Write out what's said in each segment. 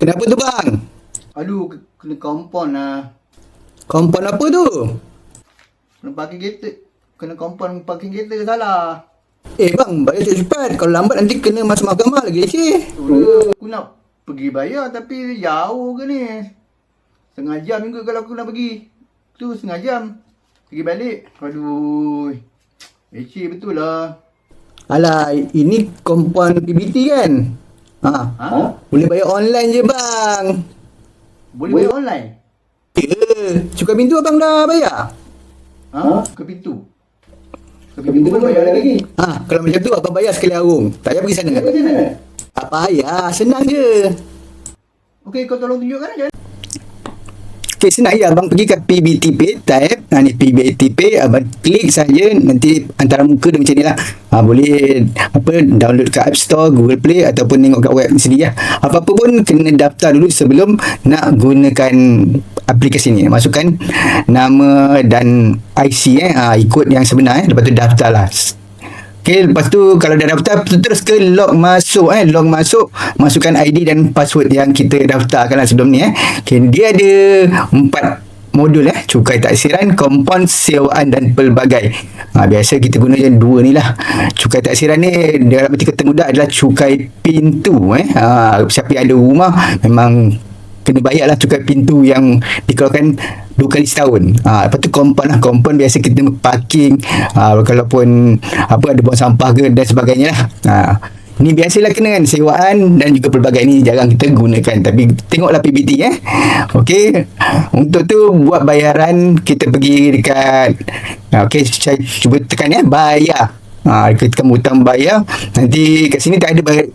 Kenapa tu bang? Aduh, kena kompon lah. Kompon apa tu? Kena parking kereta. Kena kompon parking kereta salah. Bang, bayar cepat-cepat. Kalau lambat nanti kena masuk mahkamah lagi cik. Aku nak pergi bayar tapi jauh ke ni. Setengah jam juga kalau aku nak pergi. Tu setengah jam. Pergi balik. Aduh. Betul lah. Alah, ini kompon PBT kan? Boleh bayar online je bang. Boleh bayar online? Ya, cukai pintu abang dah bayar? Ke pintu? Ke pintu pun bayar lagi. Kalau macam tu abang bayar sekali arung. Tak payah pergi sana. Tak payah, senang je. Okey, kau tolong tunjukkan aja. Okay, senang je abang pergi ke PBT Pay, type ni PBT Pay, abang klik saja, nanti antara muka dia macam ni lah. Boleh download kat App Store, Google Play ataupun tengok kat web sendiri lah. Apa-apa pun kena daftar dulu sebelum nak gunakan aplikasi ni. Masukkan nama dan IC ikut yang sebenar lepas tu daftar lah. Okay, lepas tu kalau dah daftar terus ke log masuk log masuk, masukkan ID dan password yang kita daftarkan lah sebelum ni Okay, dia ada 4 modul cukai taksiran, kompon, sewaan dan pelbagai. Biasa kita guna je 2 ni lah. Cukai taksiran ni dalam arti kata mudah adalah cukai pintu. Siapa yang ada rumah memang kena bayar lah cukai pintu yang dikeluarkan 2 kali setahun. Lepas tu kompon lah. Kompon biasa kita parking, kalaupun ada buang sampah ke dan sebagainya lah. Ni biasalah kena kan, sewaan dan juga pelbagai ni jarang kita gunakan, tapi tengoklah PBT Okey, untuk tu buat bayaran kita pergi dekat okey, saya cuba tekan bayar. Kita tekan butang bayar. Nanti kat sini tak ada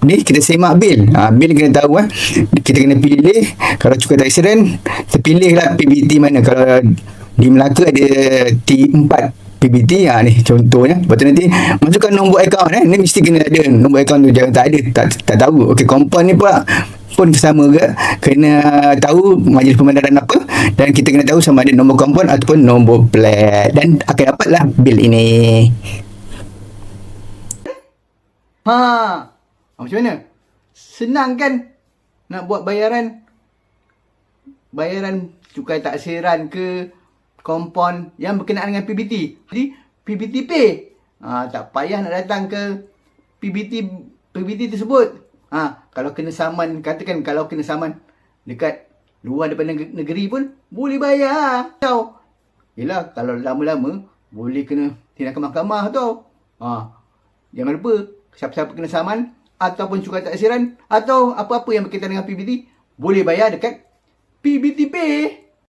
ni kita semak bil. Bil kena tahu kita kena pilih. Kalau cukai taksiran kita pilihlah PBT mana. Kalau di Melaka ada T4 PBT ni contohnya. Lepas tu nanti masukkan nombor akaun ni mesti kena ada nombor akaun tu, jangan tak ada tak tahu. Okey, kompon ni pula pun sama ke, kena tahu majlis pemandaran apa, dan kita kena tahu sama ada nombor kompon ataupun nombor plat, dan akan dapatlah bil ini. Macam mana? Senang kan nak buat bayaran cukai taksiran ke kompon yang berkenaan dengan PBT. Jadi PBT Pay. Tak payah nak datang ke PBT tersebut. Kalau kena saman, katakan kalau kena saman dekat luar daripada negeri pun boleh bayar. Yelah, kalau lama-lama boleh kena tindakan mahkamah tau. Jangan lupa, siapa-siapa kena saman ataupun cukai taksiran atau apa-apa yang berkaitan dengan PBT boleh bayar dekat PBT Pay.